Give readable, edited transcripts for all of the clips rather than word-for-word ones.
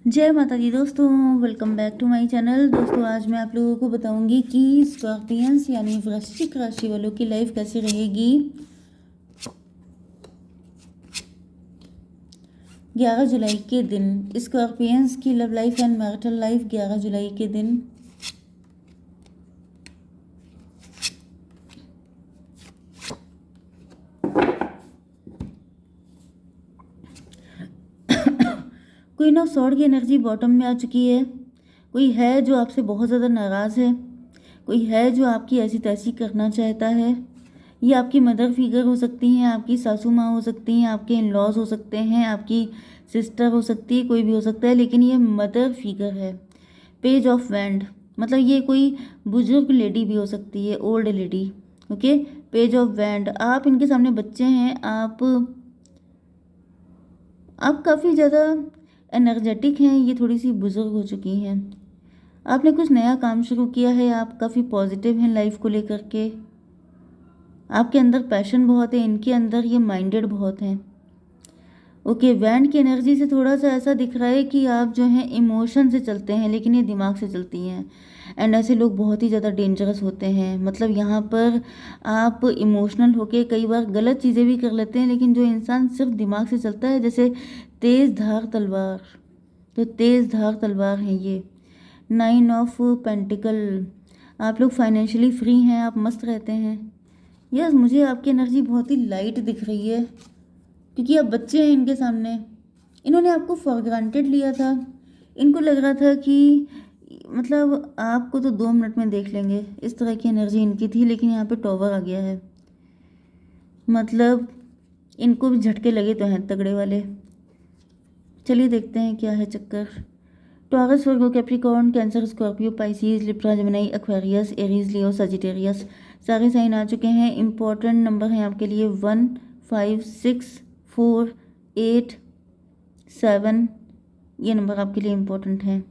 जय माता दी दोस्तों, welcome back to my channel. दोस्तों आज मैं आप लोगों को बताऊंगी कि स्कॉर्पियंस यानी वृश्चिक राशि वालों की लाइफ कैसी रहेगी 11 जुलाई के दिन। स्कॉर्पियंस की love life and marital life 11 जुलाई के दिन। क्वीन ऑफ सॉर्ड की एनर्जी बॉटम में आ चुकी है। कोई है जो आपसे बहुत ज़्यादा नाराज़ है, कोई है जो आपकी ऐसी तैसी करना चाहता है। ये आपकी मदर फिगर हो सकती हैं, आपकी सासू माँ हो सकती हैं, आपके इन लॉज हो सकते हैं, आपकी सिस्टर हो सकती है, कोई भी हो सकता है, लेकिन ये मदर फिगर है। पेज ऑफ वैंड मतलब ये कोई बुजुर्ग लेडी भी हो सकती है, old lady. Okay, page of wand, आप इनके सामने बच्चे हैं। आप काफ़ी ज़्यादा एनर्जेटिक हैं, ये थोड़ी सी बुजुर्ग हो चुकी हैं। आपने कुछ नया काम शुरू किया है, आप काफ़ी पॉजिटिव हैं लाइफ को लेकर के। आपके अंदर पैशन बहुत है, इनके अंदर ये माइंडेड बहुत हैं। ओके, वैंड की एनर्जी से थोड़ा सा ऐसा दिख रहा है कि आप जो हैं इमोशन से चलते हैं, लेकिन ये दिमाग से चलती हैं। एंड ऐसे लोग बहुत ही ज़्यादा डेंजरस होते हैं। मतलब यहाँ पर आप इमोशनल होके कई बार गलत चीज़ें भी कर लेते हैं, लेकिन जो इंसान सिर्फ दिमाग से चलता है, जैसे तेज़ धार तलवार, तो तेज़ धार तलवार है ये। 9 ऑफ पेंटिकल, आप लोग फाइनेंशियली फ्री हैं, आप मस्त रहते हैं। यस, मुझे आपकी एनर्जी बहुत ही लाइट दिख रही है, क्योंकि आप बच्चे हैं इनके सामने। इन्होंने आपको फॉर ग्रांटेड लिया था। इनको लग रहा था कि मतलब आपको तो 2 मिनट में देख लेंगे, इस तरह की एनर्जी इनकी थी। लेकिन यहाँ पे टॉवर आ गया है, मतलब इनको भी झटके लगे तो हैं तगड़े वाले। चलिए देखते हैं क्या है चक्कर। Taurus, Virgo, Capricorn, Cancer, Scorpio, Pisces, Libra, Gemini, Aquarius, Aries, Leo, Sagittarius, सारे साइन आ चुके हैं। इंपॉर्टेंट नंबर हैं आपके लिए 1, 5, 6, 4, 8, 7। ये नंबर आपके लिए इम्पोर्टेंट हैं।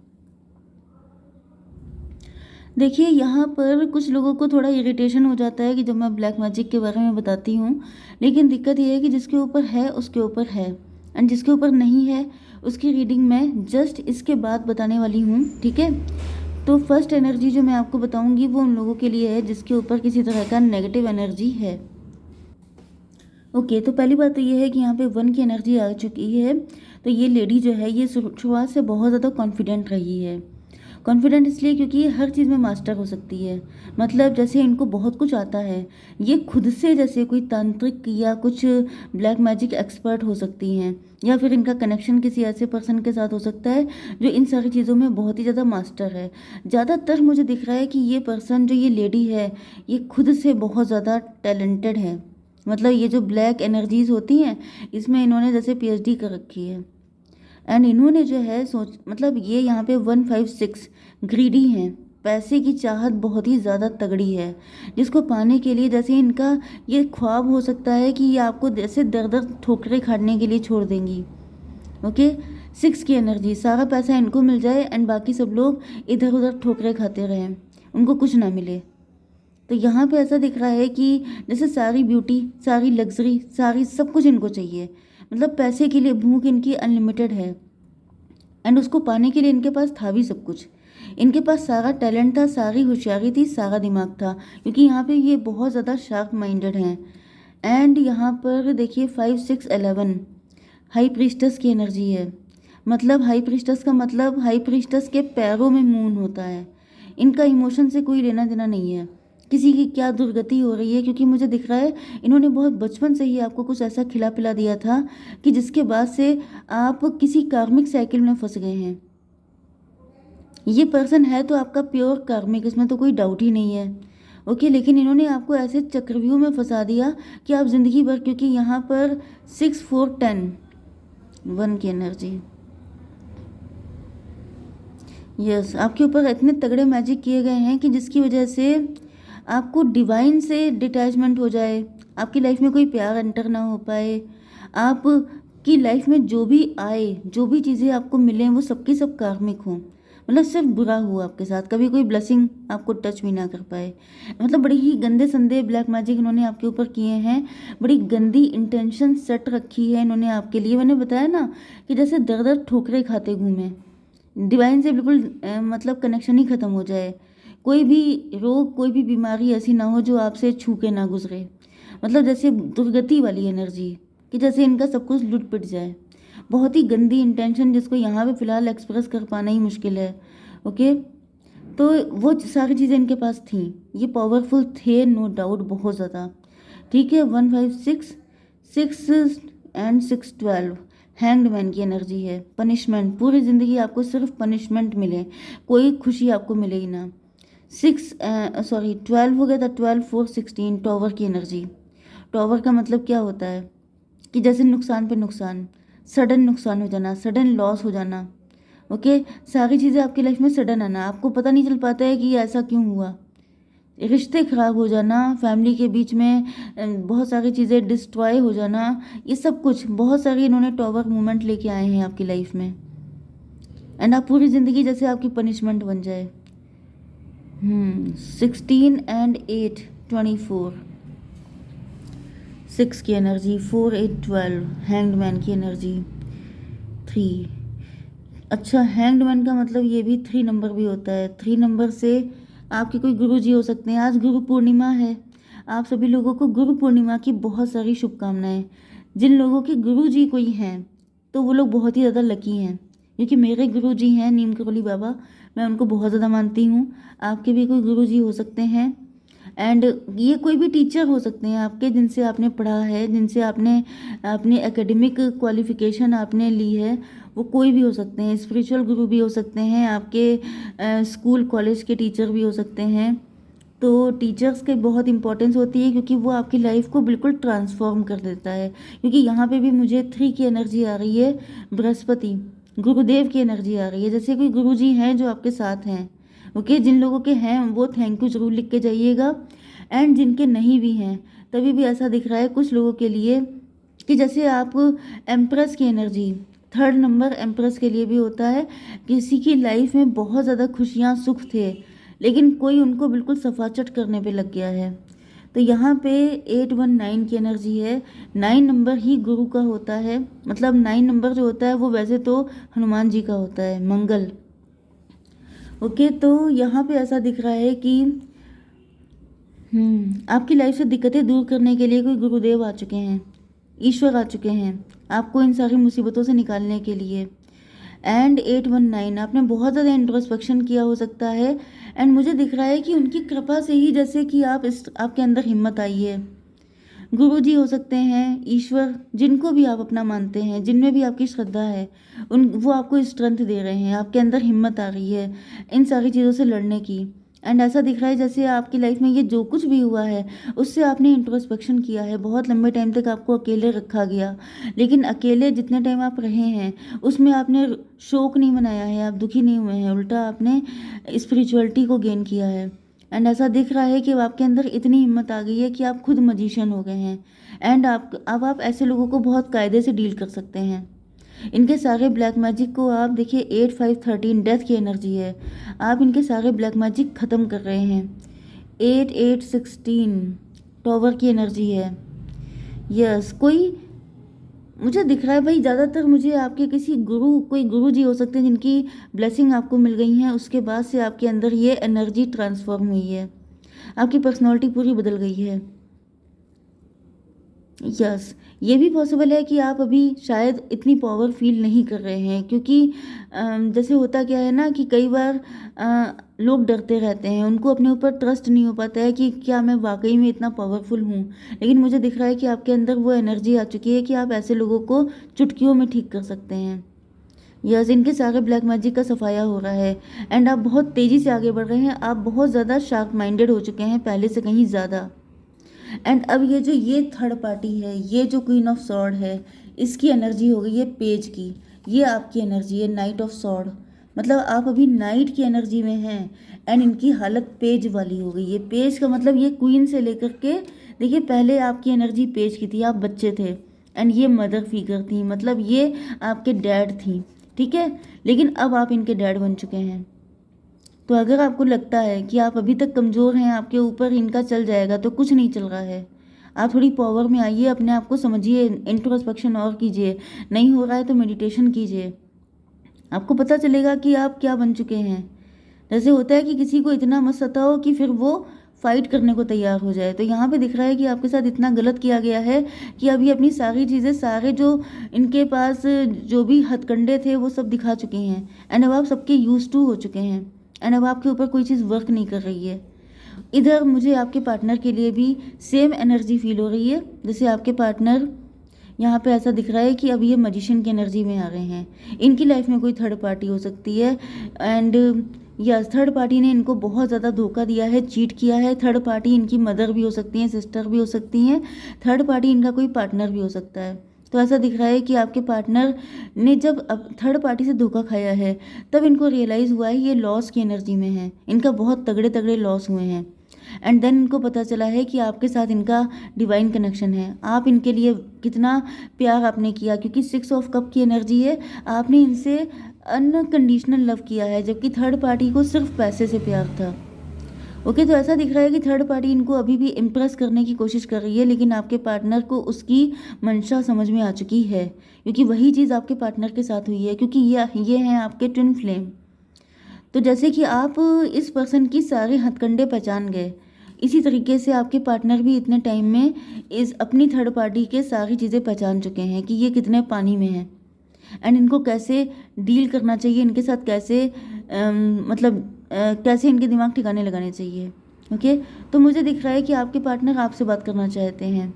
देखिए यहाँ पर कुछ लोगों को थोड़ा इरिटेशन हो जाता है कि जब मैं ब्लैक मैजिक के बारे में बताती हूँ, लेकिन दिक्कत ये है कि जिसके ऊपर है उसके ऊपर है, एंड जिसके ऊपर नहीं है उसकी रीडिंग मैं जस्ट इसके बाद बताने वाली हूँ। ठीक है, तो फर्स्ट एनर्जी जो मैं आपको बताऊँगी वो उन लोगों के लिए है जिसके ऊपर किसी तरह का नेगेटिव एनर्जी है। ओके, तो पहली बात तो ये है कि यहाँ पे 1 की एनर्जी आ चुकी है। तो ये लेडी जो है ये शुरुआत से बहुत ज़्यादा कॉन्फिडेंट रही है। कॉन्फिडेंट इसलिए क्योंकि ये हर चीज़ में मास्टर हो सकती है। मतलब जैसे इनको बहुत कुछ आता है, ये खुद से जैसे कोई तांत्रिक या कुछ ब्लैक मैजिक एक्सपर्ट हो सकती हैं, या फिर इनका कनेक्शन किसी ऐसे पर्सन के साथ हो सकता है जो इन सारी चीज़ों में बहुत ही ज़्यादा मास्टर है। ज़्यादातर मुझे दिख रहा है कि ये पर्सन जो ये लेडी है ये खुद से बहुत ज़्यादा टैलेंटेड है। मतलब ये जो ब्लैक एनर्जीज होती हैं इसमें इन्होंने जैसे पीएचडी कर रखी है। एंड इन्होंने जो है सोच मतलब ये यहाँ पे 1, 5, 6 ग्रीडी हैं। पैसे की चाहत बहुत ही ज़्यादा तगड़ी है, जिसको पाने के लिए जैसे इनका ये ख्वाब हो सकता है कि ये आपको जैसे दर दर ठोकरे खाने के लिए छोड़ देंगी। ओके, 6 की एनर्जी, सारा पैसा इनको मिल जाए एंड बाकी सब लोग इधर उधर ठोकरे खाते रहें, उनको कुछ ना मिले। तो यहाँ पे ऐसा दिख रहा है कि जैसे सारी ब्यूटी, सारी लग्जरी, सारी सब कुछ इनको चाहिए। मतलब पैसे के लिए भूख इनकी अनलिमिटेड है, एंड उसको पाने के लिए इनके पास था भी सब कुछ। इनके पास सारा टैलेंट था, सारी होशियारी थी, सारा दिमाग था, क्योंकि यहाँ पे ये बहुत ज़्यादा शार्प माइंडेड हैं। एंड यहाँ पर देखिए 5, 6, 11 हाई प्रीस्टस की एनर्जी है। मतलब हाई प्रीस्टस का मतलब हाई प्रीस्टस के पैरों में मून होता है। इनका इमोशन से कोई लेना देना नहीं है किसी की क्या दुर्गति हो रही है, क्योंकि मुझे दिख रहा है इन्होंने बहुत बचपन से ही आपको कुछ ऐसा खिला पिला दिया था कि जिसके बाद से आप किसी कार्मिक साइकिल में फंस गए हैं। ये पर्सन है तो आपका प्योर कार्मिक, इसमें तो कोई डाउट ही नहीं है। ओके, लेकिन इन्होंने आपको ऐसे चक्रव्यूह में फंसा दिया कि आप जिंदगी भर, क्योंकि यहाँ पर 6, 4, 10 1 की एनर्जी। यस, आपके ऊपर इतने तगड़े मैजिक किए गए हैं कि जिसकी वजह से आपको डिवाइन से डिटैचमेंट हो जाए, आपकी लाइफ में कोई प्यार एंटर ना हो पाए, आपकी लाइफ में जो भी आए, जो भी चीज़ें आपको मिलें वो सबकी सब कार्मिक हों। मतलब सिर्फ बुरा हुआ आपके साथ, कभी कोई ब्लेसिंग आपको टच भी ना कर पाए। मतलब बड़ी ही गंदे संदे ब्लैक मैजिक इन्होंने आपके ऊपर किए हैं। बड़ी गंदी इंटेंशन सेट रखी है इन्होंने आपके लिए। मैंने बताया ना कि जैसे दर दर ठोकरे खाते घूमे, डिवाइन से बिल्कुल मतलब कनेक्शन ही ख़त्म हो जाए। कोई भी रोग, कोई भी बीमारी ऐसी ना हो जो आपसे छू के ना गुजरे। मतलब जैसे दुर्गति वाली एनर्जी, कि जैसे इनका सब कुछ लुट पिट जाए। बहुत ही गंदी इंटेंशन जिसको यहाँ पे फ़िलहाल एक्सप्रेस कर पाना ही मुश्किल है। ओके, तो वो सारी चीज़ें इनके पास थी। ये पावरफुल थे, नो डाउट, बहुत ज़्यादा। ठीक है, 156, 6 एंड 6 12 हैंग्ड मैन की एनर्जी है। पनिशमेंट, पूरी ज़िंदगी आपको सिर्फ पनिशमेंट मिले, कोई खुशी आपको मिले ही ना। 12 हो गया था, 12 4 16, टॉवर की एनर्जी। टॉवर का मतलब क्या होता है कि जैसे नुकसान पे नुकसान, सडन नुकसान हो जाना, सडन लॉस हो जाना। ओके, सारी चीज़ें आपकी लाइफ में सडन आना, आपको पता नहीं चल पाता है कि ये ऐसा क्यों हुआ। रिश्ते ख़राब हो जाना, फैमिली के बीच में बहुत सारी चीज़ें डिस्ट्रॉय हो जाना, ये सब कुछ बहुत सारी इन्होंने टॉवर मूवमेंट लेके आए हैं आपकी लाइफ में। एंड आप पूरी ज़िंदगी जैसे आपकी पनिशमेंट बन जाए। 16 एंड 8 24, 6 की एनर्जी, 4 8 12 हैंग्ड मैन की एनर्जी, 3। अच्छा, हैंग्ड मैन का मतलब ये भी 3 नंबर भी होता है। 3 नंबर से आपके कोई गुरुजी हो सकते हैं। आज गुरु पूर्णिमा है, आप सभी लोगों को गुरु पूर्णिमा की बहुत सारी शुभकामनाएं। जिन लोगों के गुरुजी कोई हैं तो वो लोग बहुत ही ज़्यादा लकी हैं, क्योंकि मेरे गुरुजी हैं नीम करोली बाबा, मैं उनको बहुत ज़्यादा मानती हूँ। आपके भी कोई गुरुजी हो सकते हैं। एंड ये कोई भी टीचर हो सकते हैं आपके, जिनसे आपने पढ़ा है, जिनसे आपने अपनी एकेडमिक क्वालिफिकेशन आपने ली है, वो कोई भी हो सकते हैं। स्पिरिचुअल गुरु भी हो सकते हैं आपके, स्कूल कॉलेज के टीचर भी हो सकते हैं। तो टीचर्स की बहुत इंपॉर्टेंस होती है, क्योंकि वो आपकी लाइफ को बिल्कुल ट्रांसफॉर्म कर देता है। क्योंकि यहाँ पे भी मुझे 3 की एनर्जी आ रही है, बृहस्पति, गुरुदेव की एनर्जी आ रही है। जैसे कोई गुरुजी हैं जो आपके साथ हैं। ओके, जिन लोगों के हैं वो थैंक यू जरूर लिख के जाइएगा। एंड जिनके नहीं भी हैं, तभी भी ऐसा दिख रहा है कुछ लोगों के लिए कि जैसे आप एम्प्रेस की एनर्जी, 3rd नंबर एम्प्रेस के लिए भी होता है। किसी की लाइफ में बहुत ज़्यादा खुशियाँ, सुख थे, लेकिन कोई उनको बिल्कुल सफाचट करने पे लग गया है। तो यहाँ पे 819 की एनर्जी है। 9 नंबर ही गुरु का होता है, मतलब 9 नंबर जो होता है वो वैसे तो हनुमान जी का होता है, मंगल। ओके, तो यहाँ पे ऐसा दिख रहा है कि आपकी लाइफ से दिक्कतें दूर करने के लिए कोई गुरुदेव आ चुके हैं, ईश्वर आ चुके हैं आपको इन सारी मुसीबतों से निकालने के लिए। एंड 819, आपने बहुत ज़्यादा इंट्रोस्पेक्शन किया हो सकता है। एंड मुझे दिख रहा है कि उनकी कृपा से ही जैसे कि आपके अंदर हिम्मत आई है। गुरु जी हो सकते हैं, ईश्वर, जिनको भी आप अपना मानते हैं, जिनमें भी आपकी श्रद्धा है, वो आपको स्ट्रेंथ दे रहे हैं, आपके अंदर हिम्मत आ रही है इन सारी चीज़ों से लड़ने की। एंड ऐसा दिख रहा है जैसे आपकी लाइफ में ये जो कुछ भी हुआ है उससे आपने इंट्रोस्पेक्शन किया है। बहुत लंबे टाइम तक आपको अकेले रखा गया, लेकिन अकेले जितने टाइम आप रहे हैं उसमें आपने शोक नहीं मनाया है, आप दुखी नहीं हुए हैं, उल्टा आपने स्पिरिचुअलिटी को गेन किया है। एंड ऐसा दिख रहा है कि अब आपके अंदर इतनी हिम्मत आ गई है कि आप खुद मजिशियन हो गए हैं। एंड अब आप ऐसे लोगों को बहुत कायदे से डील कर सकते हैं। इनके सारे ब्लैक मैजिक को आप देखिए, 8 5 13 डेथ की एनर्जी है। आप इनके सारे ब्लैक मैजिक ख़त्म कर रहे हैं। 8 8 16 टॉवर की एनर्जी है। यस, कोई मुझे दिख रहा है भाई, ज़्यादातर मुझे आपके किसी कोई गुरु जी हो सकते हैं जिनकी ब्लेसिंग आपको मिल गई है, उसके बाद से आपके अंदर ये एनर्जी ट्रांसफॉर्म हुई है, आपकी पर्सनालिटी पूरी बदल गई है। यस, ये भी पॉसिबल है कि आप अभी शायद इतनी पावर फील नहीं कर रहे हैं, क्योंकि जैसे होता क्या है ना कि कई बार लोग डरते रहते हैं, उनको अपने ऊपर ट्रस्ट नहीं हो पाता है कि क्या मैं वाकई में इतना पावरफुल हूँ। लेकिन मुझे दिख रहा है कि आपके अंदर वो एनर्जी आ चुकी है कि आप ऐसे लोगों को चुटकियों में ठीक कर सकते हैं। यस, इनके सारे ब्लैक मैजिक का सफाया हो रहा है। एंड आप बहुत तेज़ी से आगे बढ़ रहे हैं, आप बहुत ज़्यादा शार्प माइंडेड हो चुके हैं, पहले से कहीं ज़्यादा। एंड अब ये थर्ड पार्टी है, ये जो क्वीन ऑफ सॉर्ड है, इसकी एनर्जी हो गई है पेज की। ये आपकी एनर्जी है नाइट ऑफ सॉर्ड, मतलब आप अभी नाइट की एनर्जी में हैं। एंड इनकी हालत पेज वाली हो गई है। पेज का मतलब ये क्वीन से लेकर के, देखिए पहले आपकी एनर्जी पेज की थी, आप बच्चे थे। एंड ये मदर फिगर थी, मतलब ये आपके डैड थी, ठीक है। लेकिन अब आप इनके डैड बन चुके हैं। तो अगर आपको लगता है कि आप अभी तक कमज़ोर हैं, आपके ऊपर इनका चल जाएगा, तो कुछ नहीं चल रहा है। आप थोड़ी पावर में आइए, अपने आप को समझिए, इंट्रोस्पेक्शन और कीजिए। नहीं हो रहा है तो मेडिटेशन कीजिए। आपको पता चलेगा कि आप क्या बन चुके हैं। जैसे होता है कि किसी को इतना मत सताओ कि फिर वो फाइट करने को तैयार हो जाए। तो यहाँ पे दिख रहा है कि आपके साथ इतना गलत किया गया है कि अभी अपनी सारी चीज़ें, सारे जो इनके पास जो भी हथकंडे थे वो सब दिखा चुके हैं। एंड अब आप सबके यूज टू हो चुके हैं। एंड अब आपके ऊपर कोई चीज़ वर्क नहीं कर रही है। इधर मुझे आपके पार्टनर के लिए भी सेम एनर्जी फील हो रही है। जैसे आपके पार्टनर यहाँ पे ऐसा दिख रहा है कि अब ये मजिशियन की एनर्जी में आ गए हैं। इनकी लाइफ में कोई थर्ड पार्टी हो सकती है। एंड यस, थर्ड पार्टी ने इनको बहुत ज़्यादा धोखा दिया है, चीट किया है। थर्ड पार्टी इनकी मदर भी हो सकती हैं, सिस्टर भी हो सकती हैं। थर्ड पार्टी इनका कोई पार्टनर भी हो सकता है। तो ऐसा दिख रहा है कि आपके पार्टनर ने जब अब थर्ड पार्टी से धोखा खाया है तब इनको रियलाइज़ हुआ है ये लॉस की एनर्जी में है। इनका बहुत तगड़े तगड़े लॉस हुए हैं। एंड देन इनको पता चला है कि आपके साथ इनका डिवाइन कनेक्शन है। आप इनके लिए कितना प्यार आपने किया, क्योंकि 6 ऑफ कप की एनर्जी है। आपने इनसे अनकंडीशनल लव किया है, जबकि थर्ड पार्टी को सिर्फ पैसे से प्यार था। ओके, तो ऐसा दिख रहा है कि थर्ड पार्टी इनको अभी भी इम्प्रेस करने की कोशिश कर रही है, लेकिन आपके पार्टनर को उसकी मंशा समझ में आ चुकी है, क्योंकि वही चीज़ आपके पार्टनर के साथ हुई है, क्योंकि ये हैं आपके ट्विन फ्लेम। तो जैसे कि आप इस पर्सन की सारे हथकंडे पहचान गए, इसी तरीके से आपके पार्टनर भी इतने टाइम में इस अपनी थर्ड पार्टी के सारी चीज़ें पहचान चुके हैं कि ये कितने पानी में हैं एंड इनको कैसे डील करना चाहिए, इनके साथ कैसे कैसे इनके दिमाग ठिकाने लगाने चाहिए। ओके, तो मुझे दिख रहा है कि आपके पार्टनर आपसे बात करना चाहते हैं,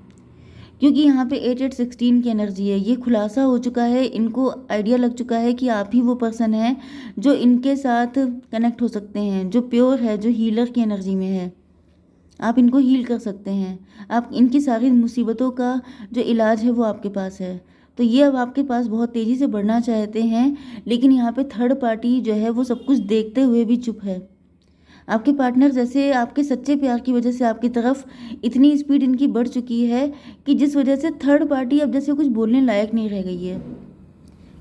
क्योंकि यहाँ पे 8-8-16 की एनर्जी है। ये खुलासा हो चुका है, इनको आइडिया लग चुका है कि आप ही वो पर्सन है जो इनके साथ कनेक्ट हो सकते हैं, जो प्योर है, जो हीलर की एनर्जी में है। आप इनको हील कर सकते हैं। आप इनकी सारी मुसीबतों का जो इलाज है वो आपके पास है। तो ये अब आपके पास बहुत तेज़ी से बढ़ना चाहते हैं, लेकिन यहाँ पे थर्ड पार्टी जो है वो सब कुछ देखते हुए भी चुप है। आपके पार्टनर जैसे आपके सच्चे प्यार की वजह से आपकी तरफ इतनी स्पीड इनकी बढ़ चुकी है कि जिस वजह से थर्ड पार्टी अब जैसे कुछ बोलने लायक नहीं रह गई है।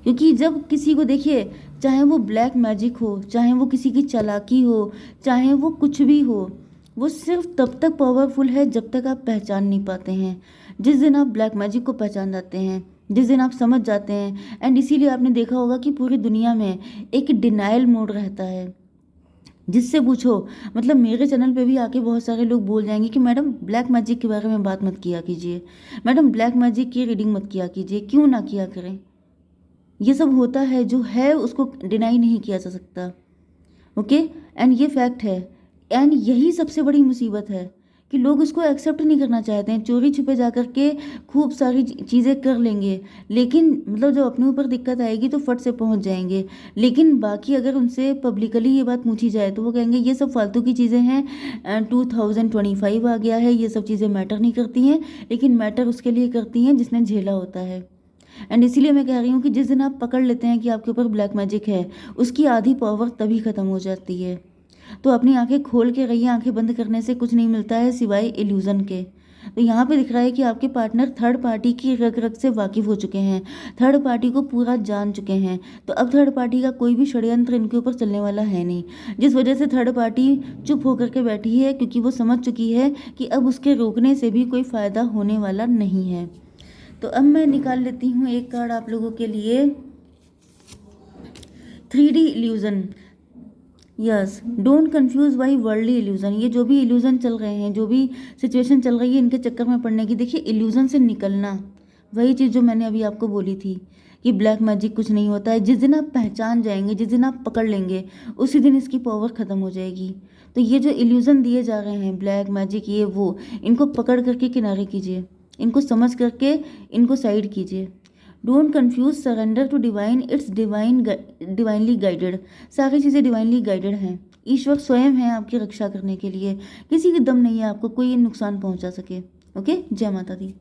क्योंकि जब किसी को देखिए, चाहे वो ब्लैक मैजिक हो, चाहे वो किसी की चालाकी हो, चाहे वो कुछ भी हो, वो सिर्फ तब तक पावरफुल है जब तक आप पहचान नहीं पाते हैं। जिस दिन आप ब्लैक मैजिक को पहचान जाते हैं, जिस दिन आप समझ जाते हैं, एंड इसीलिए आपने देखा होगा कि पूरी दुनिया में एक डिनाइल मोड रहता है। जिससे पूछो, मतलब मेरे चैनल पे भी आके बहुत सारे लोग बोल जाएंगे कि मैडम ब्लैक मैजिक के बारे में बात मत किया कीजिए, मैडम ब्लैक मैजिक की रीडिंग मत किया कीजिए, क्यों ना किया करें। ये सब होता है, जो है उसको डिनाई नहीं किया जा सकता। ओके, एंड ये फैक्ट है। एंड यही सबसे बड़ी मुसीबत है कि लोग इसको एक्सेप्ट नहीं करना चाहते हैं। चोरी छुपे जा कर के खूब सारी चीज़ें कर लेंगे, लेकिन मतलब जब अपने ऊपर दिक्कत आएगी तो फट से पहुंच जाएंगे। लेकिन बाकी अगर उनसे पब्लिकली ये बात पूछी जाए तो वो कहेंगे ये सब फालतू की चीज़ें हैं, 2025 आ गया है, ये सब चीज़ें मैटर नहीं करती हैं। लेकिन मैटर उसके लिए करती हैं जिसने झेला होता है। एंड इसीलिए मैं कह रही हूँ कि जिस दिन आप पकड़ लेते हैं कि आपके ऊपर ब्लैक मैजिक है, उसकी आधी पावर तभी ख़त्म हो जाती है। तो अपनी आंखें खोल के रहिए, आंखें बंद करने से कुछ नहीं मिलता है सिवाय इल्यूज़न के। तो यहाँ पे दिख रहा है कि आपके पार्टनर थर्ड पार्टी की रग रग से वाकिफ़ हो चुके हैं, थर्ड पार्टी को पूरा जान चुके हैं। तो अब थर्ड पार्टी का कोई भी षड्यंत्र इनके ऊपर चलने वाला है नहीं, जिस वजह से थर्ड पार्टी चुप होकर के बैठी है, क्योंकि वो समझ चुकी है कि अब उसके रोकने से भी कोई फ़ायदा होने वाला नहीं है। तो अब मैं निकाल लेती हूँ एक कार्ड आप लोगों के लिए, 3D illusion. Yes, don't confuse by worldly illusion. ये जो भी इल्यूज़न चल रहे हैं, जो भी सिचुएशन चल रही है, इनके चक्कर में पड़ने की, देखिए इल्यूज़न से निकलना, वही चीज़ जो मैंने अभी आपको बोली थी कि ब्लैक मैजिक कुछ नहीं होता है। जिस दिन आप पहचान जाएंगे, जिस दिन आप पकड़ लेंगे, उसी दिन इसकी पावर ख़त्म हो जाएगी। तो ये जो इल्यूज़न दिए जा रहे हैं, ब्लैक मैजिक, ये वो, इनको पकड़ करके किनारे कीजिए, इनको समझ करके इनको साइड कीजिए। Don't confuse, surrender to divine, it's divinely guided. सारी चीज़ें डिवाइनली गाइडेड हैं। ईश्वर स्वयं है आपकी रक्षा करने के लिए, किसी की दम नहीं है आपको कोई नुकसान पहुंचा सके। ओके, जय माता दी।